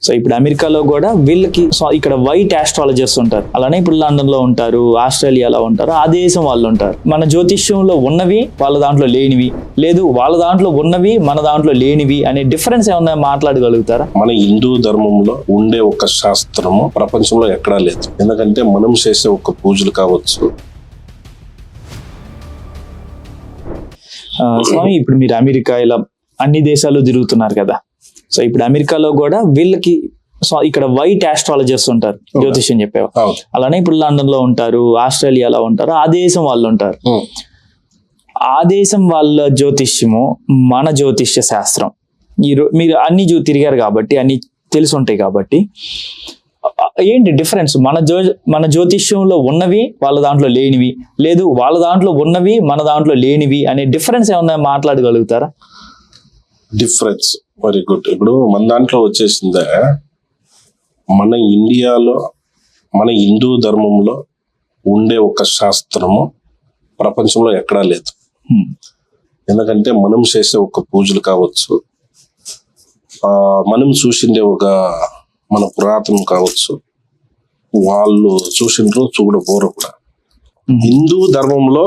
So ఇప్పుడు అమెరికాలో కూడా వీళ్ళకి ఇక్కడ వైట్ ఆస్ట్రాలజర్స్ ఉంటారు, అలానే ఇప్పుడు లండన్ లో ఉంటారు, ఆస్ట్రేలియాలో ఉంటారు, ఆ దేశం వాళ్ళు ఉంటారు. మన జ్యోతిష్యంలో ఉన్నవి వాళ్ళ దాంట్లో లేనివి, లేదు వాళ్ళ దాంట్లో ఉన్నవి మన దాంట్లో లేనివి అనే డిఫరెన్స్ ఏమన్నా మాట్లాడగలుగుతారా? మన హిందూ ధర్మంలో ఉండే ఒక శాస్త్రము ప్రపంచంలో ఎక్కడా లేదు. ఎందుకంటే మనం చేసే ఒక పూజలు కావచ్చు. స్వామి ఇప్పుడు మీరు అమెరికా ఇలా అన్ని దేశాలు తిరుగుతున్నారు కదా, సో ఇప్పుడు అమెరికాలో కూడా వీళ్ళకి ఇక్కడ వైట్ ఆస్ట్రాలజర్స్ ఉంటారు, జ్యోతిష్యం చెప్పేవారు, అలానే ఇప్పుడు లండన్ లో ఉంటారు, ఆస్ట్రేలియాలో ఉంటారు, ఆ దేశం వాళ్ళు ఉంటారు. ఆ దేశం వాళ్ళ జ్యోతిష్యము మన జ్యోతిష్య శాస్త్రం మీరు అన్ని తిరిగారు కాబట్టి అన్ని తెలిసి ఉంటాయి కాబట్టి ఏంటి డిఫరెన్స్? మన జ్యోతిష్యంలో ఉన్నవి వాళ్ళ దాంట్లో లేనివి, లేదు వాళ్ళ దాంట్లో ఉన్నవి మన దాంట్లో లేనివి అనే డిఫరెన్స్ ఏమన్నా మాట్లాడగలుగుతారా? Difference very good. ఇప్పుడు మన దాంట్లో వచ్చేసిందే, మన ఇండియాలో మన హిందూ ధర్మంలో ఉండే ఒక శాస్త్రము ప్రపంచంలో ఎక్కడా లేదు. ఎందుకంటే మనం చేసే ఒక పూజలు కావచ్చు, మనం చూసిండే ఒక మన పురాతనం కావచ్చు, వాళ్ళు చూసిండ్రు చూడబోరు కూడా. హిందూ ధర్మంలో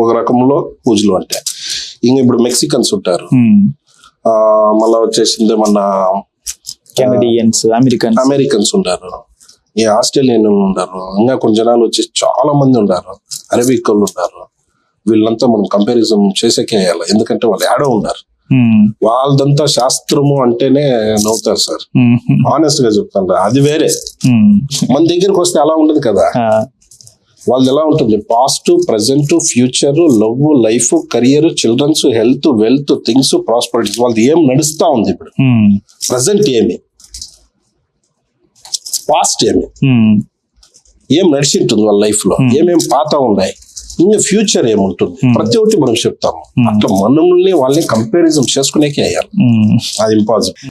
ఒక రకంలో పూజలు అంటే, ఇంకా ఇప్పుడు మెక్సికన్స్ ఉంటారు, మళ్ళా వచ్చేసిందే మన కెనడియన్స్, అమెరికన్స్ ఉంటారు, ఈ ఆస్ట్రేలియన్ ఉంటారు, ఇంకా కొన్ని జనాలు వచ్చి చాలా మంది ఉంటారు, అరబిక్ వాళ్ళు ఉంటారు. వీళ్ళంతా మనం కంపారిజన్ చేసేకే వేయాలి, ఎందుకంటే వాళ్ళు ఏడో ఉన్నారు. వాళ్ళదంతా శాస్త్రము అంటేనే నవ్వుతారు సార్, ఆనెస్ట్ గా చెప్తాను. అది వేరే. మన దగ్గరకు వస్తే అలా ఉండదు కదా. వాళ్ళది ఎలా ఉంటుంది? Past, present, future, love, life, career, children's, health, wealth, things, prosperities, వాళ్ళది ఏం నడుస్తా ఉంది ఇప్పుడు. ప్రజెంట్ ఏమి, పాస్ట్ ఏమి, ఏం నడిచింటుంది వాళ్ళ లైఫ్ లో, ఏమేం పాత ఉన్నాయి, ఇంకా ఫ్యూచర్ ఏముంటుంది, ప్రతి ఒక్కటి మనం చెప్తాము. అట్లా మనల్ని వాళ్ళని కంపారిజన్ చేసుకునేకే అయ్యాలి. అది ఇంపాసిబుల్.